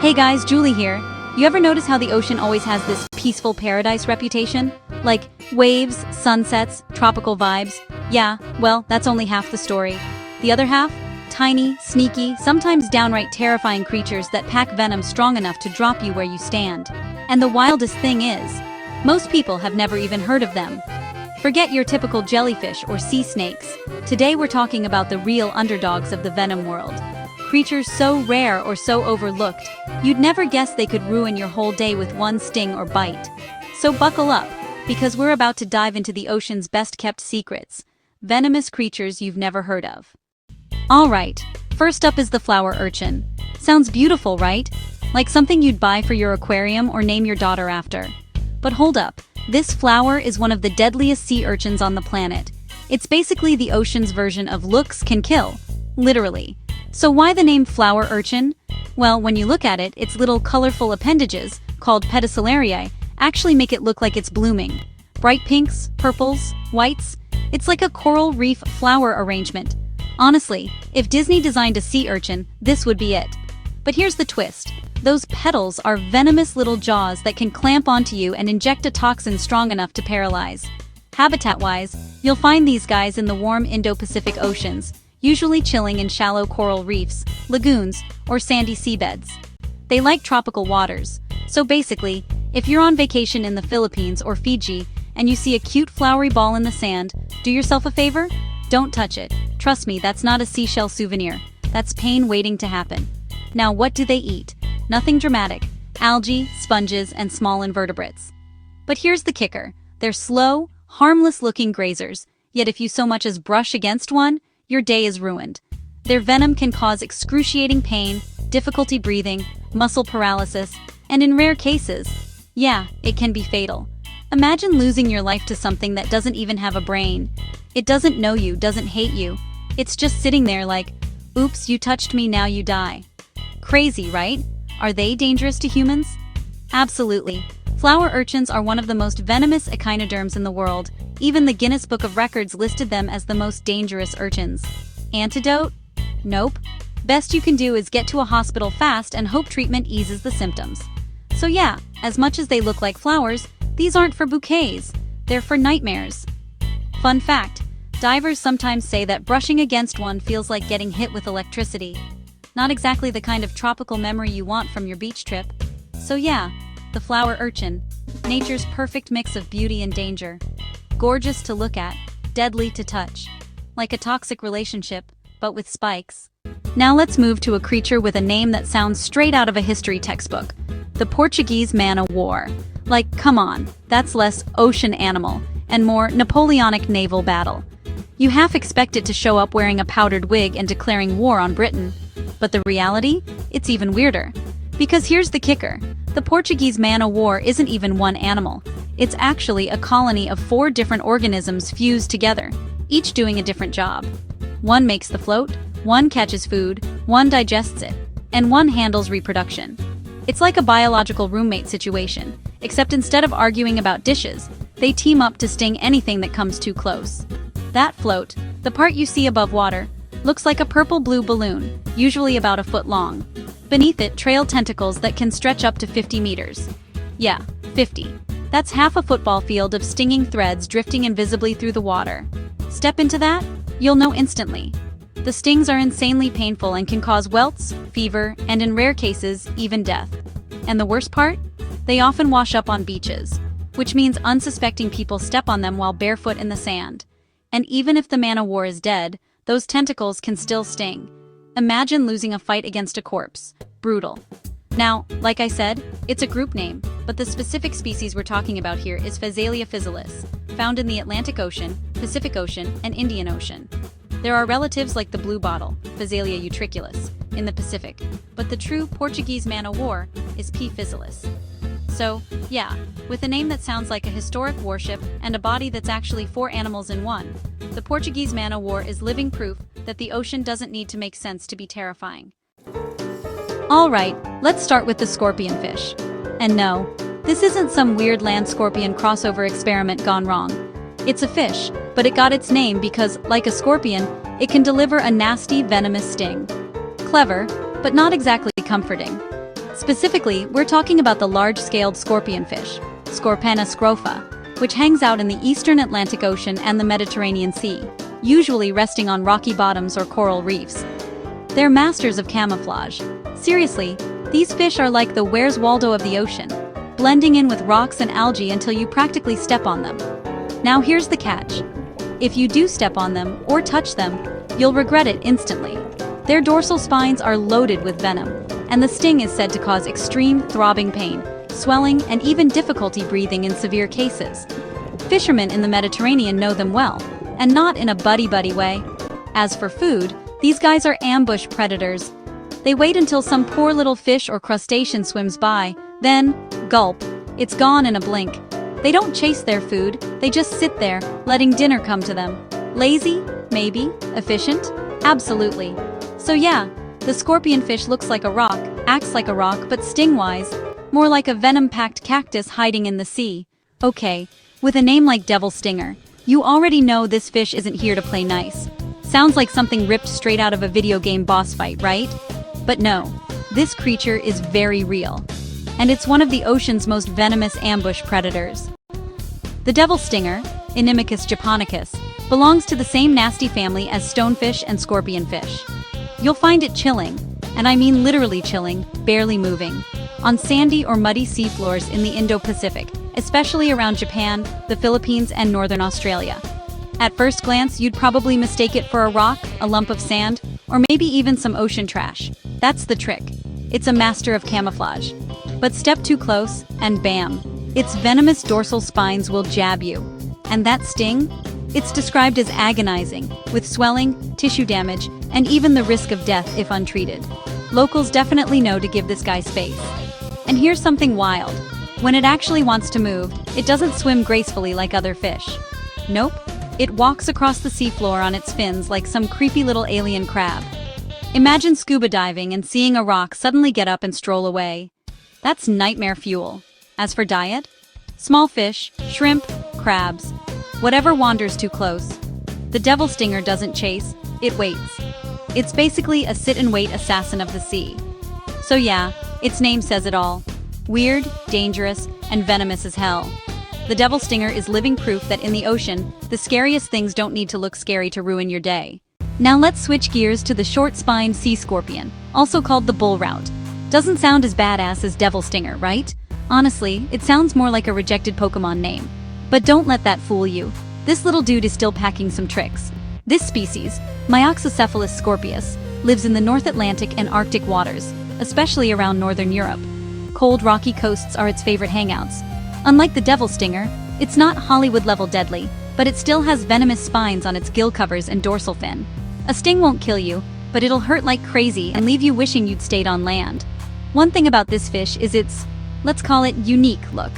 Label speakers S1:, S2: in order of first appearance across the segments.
S1: Hey guys, Julie here. You ever notice how the ocean always has this peaceful paradise reputation? Like waves, sunsets, tropical vibes? Yeah, well, that's only half the story. The other half? Tiny, sneaky, sometimes downright terrifying creatures that pack venom strong enough to drop you where you stand. And the wildest thing is, most people have never even heard of them. Forget your typical jellyfish or sea snakes. Today we're talking about the real underdogs of the venom world. Creatures so rare or so overlooked, you'd never guess they could ruin your whole day with one sting or bite. So buckle up, because we're about to dive into the ocean's best-kept secrets, venomous creatures you've never heard of. Alright, first up is the flower urchin. Sounds beautiful, right? Like something you'd buy for your aquarium or name your daughter after. But hold up, this flower is one of the deadliest sea urchins on the planet. It's basically the ocean's version of looks can kill, literally. So why the name flower urchin? Well, when you look at it, its little colorful appendages, called pedicellariae, actually make it look like it's blooming. Bright pinks, purples, whites, it's like a coral reef flower arrangement. Honestly, if Disney designed a sea urchin, this would be it. But here's the twist. Those petals are venomous little jaws that can clamp onto you and inject a toxin strong enough to paralyze. Habitat-wise, you'll find these guys in the warm Indo-Pacific oceans, usually chilling in shallow coral reefs, lagoons, or sandy seabeds. They like tropical waters, so basically, if you're on vacation in the Philippines or Fiji and you see a cute flowery ball in the sand, do yourself a favor? Don't touch it. Trust me, that's not a seashell souvenir. That's pain waiting to happen. Now what do they eat? Nothing dramatic. Algae, sponges, and small invertebrates. But here's the kicker. They're slow, harmless-looking grazers, yet if you so much as brush against one, your day is ruined. Their venom can cause excruciating pain, difficulty breathing, muscle paralysis, and in rare cases, yeah, it can be fatal. Imagine losing your life to something that doesn't even have a brain. It doesn't know you, doesn't hate you. It's just sitting there like, oops, you touched me, now you die. Crazy, right? Are they dangerous to humans? Absolutely. Flower urchins are one of the most venomous echinoderms in the world. Even the Guinness Book of Records listed them as the most dangerous urchins. Antidote? Nope. Best you can do is get to a hospital fast and hope treatment eases the symptoms. So yeah, as much as they look like flowers, these aren't for bouquets. They're for nightmares. Fun fact, divers sometimes say that brushing against one feels like getting hit with electricity. Not exactly the kind of tropical memory you want from your beach trip. So yeah, the flower urchin, nature's perfect mix of beauty and danger. Gorgeous to look at, deadly to touch. Like a toxic relationship, but with spikes. Now let's move to a creature with a name that sounds straight out of a history textbook. The Portuguese Man of War. Like, come on, that's less ocean animal, and more Napoleonic naval battle. You half expect it to show up wearing a powdered wig and declaring war on Britain. But the reality? It's even weirder. Because here's the kicker. The Portuguese Man of War isn't even one animal. It's actually a colony of 4 different organisms fused together, each doing a different job. One makes the float, one catches food, one digests it, and one handles reproduction. It's like a biological roommate situation, except instead of arguing about dishes, they team up to sting anything that comes too close. That float, the part you see above water, looks like a purple-blue balloon, usually about a foot long. Beneath it trail tentacles that can stretch up to 50 meters. Yeah, 50. That's half a football field of stinging threads drifting invisibly through the water. Step into that, you'll know instantly. The stings are insanely painful and can cause welts, fever, and in rare cases, even death. And the worst part? They often wash up on beaches, which means unsuspecting people step on them while barefoot in the sand. And even if the man of war is dead, those tentacles can still sting. Imagine losing a fight against a corpse. Brutal. Now, like I said, it's a group name, but the specific species we're talking about here is Phasalia physalis, found in the Atlantic Ocean, Pacific Ocean, and Indian Ocean. There are relatives like the blue bottle, Phasalia utriculus, in the Pacific, but the true Portuguese man of war is P. physalis. So, yeah, with a name that sounds like a historic warship and a body that's actually 4 animals in one, the Portuguese man of war is living proof that the ocean doesn't need to make sense to be terrifying. Alright, let's start with the scorpionfish. And no, this isn't some weird land scorpion crossover experiment gone wrong. It's a fish, but it got its name because, like a scorpion, it can deliver a nasty, venomous sting. Clever, but not exactly comforting. Specifically, we're talking about the large-scaled scorpionfish, Scorpena scrofa, which hangs out in the eastern Atlantic Ocean and the Mediterranean Sea, usually resting on rocky bottoms or coral reefs. They're masters of camouflage. Seriously, these fish are like the Where's Waldo of the ocean, blending in with rocks and algae until you practically step on them. Now here's the catch. If you do step on them or touch them, you'll regret it instantly. Their dorsal spines are loaded with venom, and the sting is said to cause extreme throbbing pain, swelling, and even difficulty breathing in severe cases. Fishermen in the Mediterranean know them well, and not in a buddy-buddy way. As for food, these guys are ambush predators. They wait until some poor little fish or crustacean swims by, then, gulp, it's gone in a blink. They don't chase their food, they just sit there, letting dinner come to them. Lazy? Maybe. Efficient? Absolutely. So yeah, the scorpionfish looks like a rock, acts like a rock, but sting-wise, more like a venom-packed cactus hiding in the sea. Okay, with a name like Devil Stinger, you already know this fish isn't here to play nice. Sounds like something ripped straight out of a video game boss fight, right? But no, this creature is very real. And it's one of the ocean's most venomous ambush predators. The devil stinger, Inimicus japonicus, belongs to the same nasty family as stonefish and scorpionfish. You'll find it chilling, and I mean literally chilling, barely moving, on sandy or muddy seafloors in the Indo-Pacific, especially around Japan, the Philippines, and northern Australia. At first glance, you'd probably mistake it for a rock, a lump of sand, or maybe even some ocean trash. That's the trick. It's a master of camouflage. But step too close, and bam, its venomous dorsal spines will jab you. And that sting? It's described as agonizing, with swelling, tissue damage, and even the risk of death if untreated. Locals definitely know to give this guy space. And here's something wild. When it actually wants to move, it doesn't swim gracefully like other fish. Nope, it walks across the seafloor on its fins like some creepy little alien crab. Imagine scuba diving and seeing a rock suddenly get up and stroll away. That's nightmare fuel. As for diet, small fish, shrimp, crabs, whatever wanders too close. The devil stinger doesn't chase, it waits. It's basically a sit-and-wait assassin of the sea. So yeah, its name says it all. Weird, dangerous, and venomous as hell. The devil stinger is living proof that in the ocean, the scariest things don't need to look scary to ruin your day. Now let's switch gears to the short-spined sea scorpion, also called the bull rout. Doesn't sound as badass as devil stinger, right? Honestly, it sounds more like a rejected Pokemon name. But don't let that fool you. This little dude is still packing some tricks. This species, Myoxocephalus scorpius, lives in the North Atlantic and Arctic waters, especially around northern Europe. Cold, rocky coasts are its favorite hangouts. Unlike the devil stinger, it's not Hollywood-level deadly, but it still has venomous spines on its gill covers and dorsal fin. A sting won't kill you, but it'll hurt like crazy and leave you wishing you'd stayed on land. One thing about this fish is its, let's call it, unique look.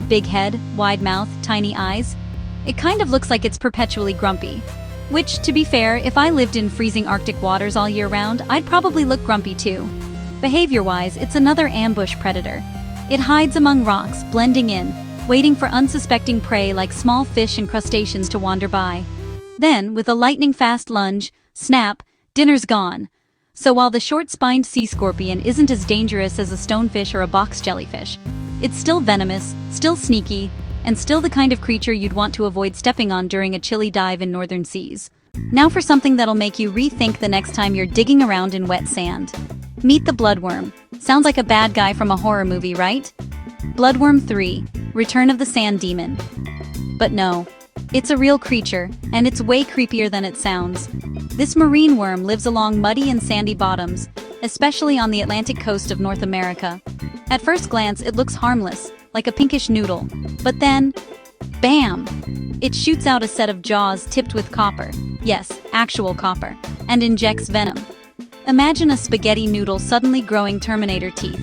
S1: Big head, wide mouth, tiny eyes. It kind of looks like it's perpetually grumpy. Which, to be fair, if I lived in freezing Arctic waters all year round, I'd probably look grumpy too. Behavior-wise, it's another ambush predator. It hides among rocks, blending in, waiting for unsuspecting prey like small fish and crustaceans to wander by. Then, with a lightning-fast lunge, snap, dinner's gone. So while the short-spined sea scorpion isn't as dangerous as a stonefish or a box jellyfish, it's still venomous, still sneaky, and still the kind of creature you'd want to avoid stepping on during a chilly dive in northern seas. Now for something that'll make you rethink the next time you're digging around in wet sand. Meet the Bloodworm. Sounds like a bad guy from a horror movie, right? Bloodworm 3, Return of the Sand Demon. But no, it's a real creature, and it's way creepier than it sounds. This marine worm lives along muddy and sandy bottoms, especially on the Atlantic coast of North America. At first glance, it looks harmless, like a pinkish noodle. But then, bam! It shoots out a set of jaws tipped with copper. Yes, actual copper. And injects venom. Imagine a spaghetti noodle suddenly growing Terminator teeth.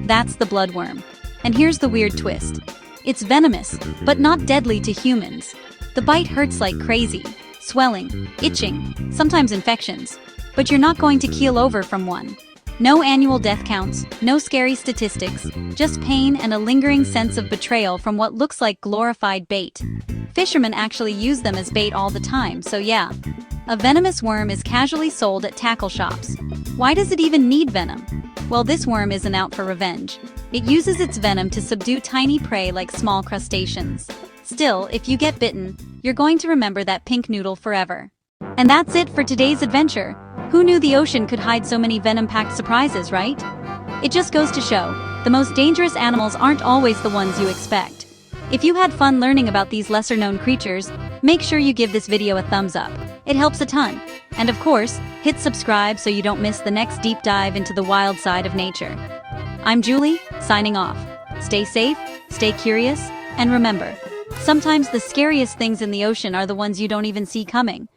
S1: That's the bloodworm. And here's the weird twist. It's venomous, but not deadly to humans. The bite hurts like crazy. Swelling, itching, sometimes infections. But you're not going to keel over from one. No annual death counts, no scary statistics, just pain and a lingering sense of betrayal from what looks like glorified bait. Fishermen actually use them as bait all the time, so yeah. A venomous worm is casually sold at tackle shops. Why does it even need venom? Well, this worm isn't out for revenge. It uses its venom to subdue tiny prey like small crustaceans. Still, if you get bitten, you're going to remember that pink noodle forever. And that's it for today's adventure. Who knew the ocean could hide so many venom-packed surprises, right? It just goes to show, the most dangerous animals aren't always the ones you expect. If you had fun learning about these lesser-known creatures, make sure you give this video a thumbs up. It helps a ton. And of course, hit subscribe so you don't miss the next deep dive into the wild side of nature. I'm Julie, signing off. Stay safe, stay curious, and remember, sometimes the scariest things in the ocean are the ones you don't even see coming.